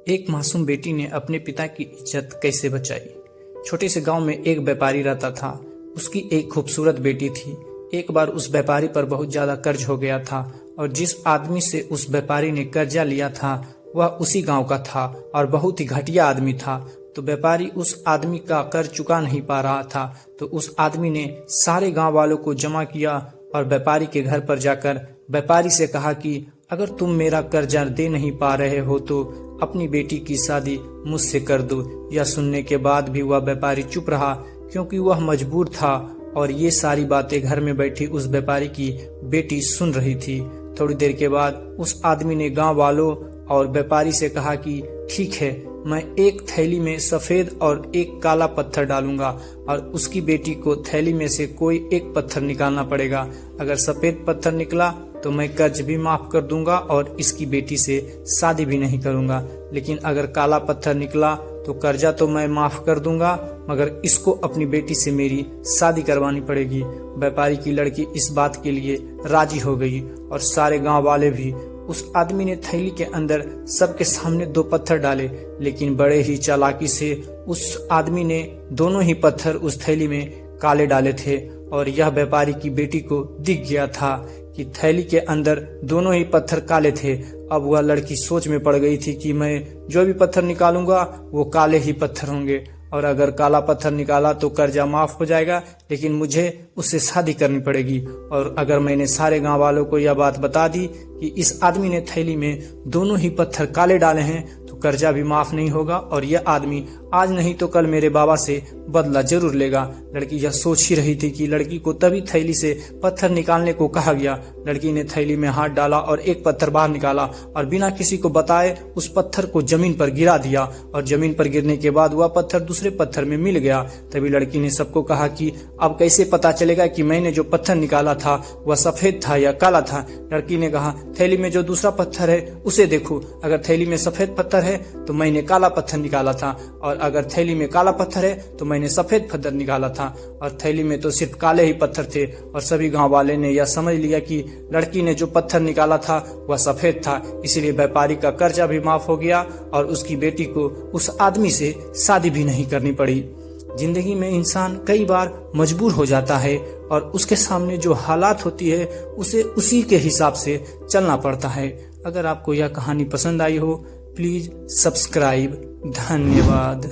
एक मासूम बेटी ने अपने पिता की इज्जत कैसे बचाई। छोटे से गांव में एक व्यापारी रहता था। उसकी एक खूबसूरत बेटी थी। एक बार उस व्यापारी पर बहुत ज्यादा कर्ज हो गया था और जिस आदमी से उस व्यापारी ने कर्जा लिया था वह उसी गांव का था और बहुत ही घटिया आदमी था। तो व्यापारी उस आदमी का कर्ज चुका नहीं पा रहा था, तो उस आदमी ने सारे गांव वालों को जमा किया और व्यापारी के घर पर जाकर व्यापारी से कहा कि अगर तुम मेरा कर्जा दे नहीं पा रहे हो तो अपनी बेटी की शादी मुझसे कर दो। यह सुनने के बाद भी वह व्यापारी चुप रहा, क्योंकि वह मजबूर था और ये सारी बातें घर में बैठी उस व्यापारी की बेटी सुन रही थी। थोड़ी देर के बाद उस आदमी ने गांव वालों और व्यापारी से कहा कि ठीक है, मैं एक थैली में सफेद और एक काला पत्थर डालूंगा और उसकी बेटी को थैली में से कोई एक पत्थर निकालना पड़ेगा। अगर सफेद पत्थर निकला तो मैं कर्ज भी माफ कर दूंगा और इसकी बेटी से शादी भी नहीं करूंगा, लेकिन अगर काला पत्थर निकला तो कर्जा तो मैं माफ कर दूंगा मगर इसको अपनी बेटी से मेरी शादी करवानी पड़ेगी। व्यापारी की लड़की इस बात के लिए राजी हो गई और सारे गांव वाले भी। उस आदमी ने थैली के अंदर सबके सामने 2 पत्थर डाले, लेकिन बड़े ही चालाकी से उस आदमी ने दोनों ही पत्थर उस थैली में काले डाले थे और यह व्यापारी की बेटी को दिख गया था कि थैली के अंदर दोनों ही पत्थर काले थे। अब वह लड़की सोच में पड़ गई थी कि मैं जो भी पत्थर निकालूंगा वो काले ही पत्थर होंगे और अगर काला पत्थर निकाला तो कर्जा माफ हो जाएगा, लेकिन मुझे उससे शादी करनी पड़ेगी। और अगर मैंने सारे गांव वालों को यह बात बता दी कि इस आदमी ने थैली में दोनों ही पत्थर काले डाले हैं तो कर्जा भी माफ नहीं होगा और यह आदमी आज नहीं तो कल मेरे बाबा से बदला जरूर लेगा। लड़की यह सोच ही रही थी कि लड़की को तभी थैली से पत्थर निकालने को कहा गया। लड़की ने थैली में हाथ डाला और एक पत्थर बाहर निकाला और बिना किसी को बताए उस पत्थर को जमीन पर गिरा दिया और जमीन पर गिरने के बाद वह पत्थर दूसरे पत्थर में मिल गया। तभी लड़की ने सबको कहा कि अब कैसे पता चलेगा कि मैंने जो पत्थर निकाला था वह सफेद था या काला था। लड़की ने कहा थैली में जो दूसरा पत्थर है उसे देखो, अगर थैली में सफेद पत्थर है तो मैंने काला पत्थर निकाला था और अगर थैली में काला पत्थर है तो मैंने सफेद पत्थर निकाला था। और थैली में तो सिर्फ काले ही पत्थर थे और सभी गांव वाले ने यह समझ लिया कि लड़की ने जो पत्थर निकाला था वह सफेद था। इसीलिए व्यापारी का कर्जा भी माफ हो गया और उसकी बेटी को उस आदमी से शादी भी नहीं करनी पड़ी। जिंदगी में इंसान कई बार मजबूर हो जाता है और उसके सामने जो हालात होती है उसे उसी के हिसाब से चलना पड़ता है। अगर आपको यह कहानी पसंद आई हो प्लीज सब्सक्राइब। धन्यवाद।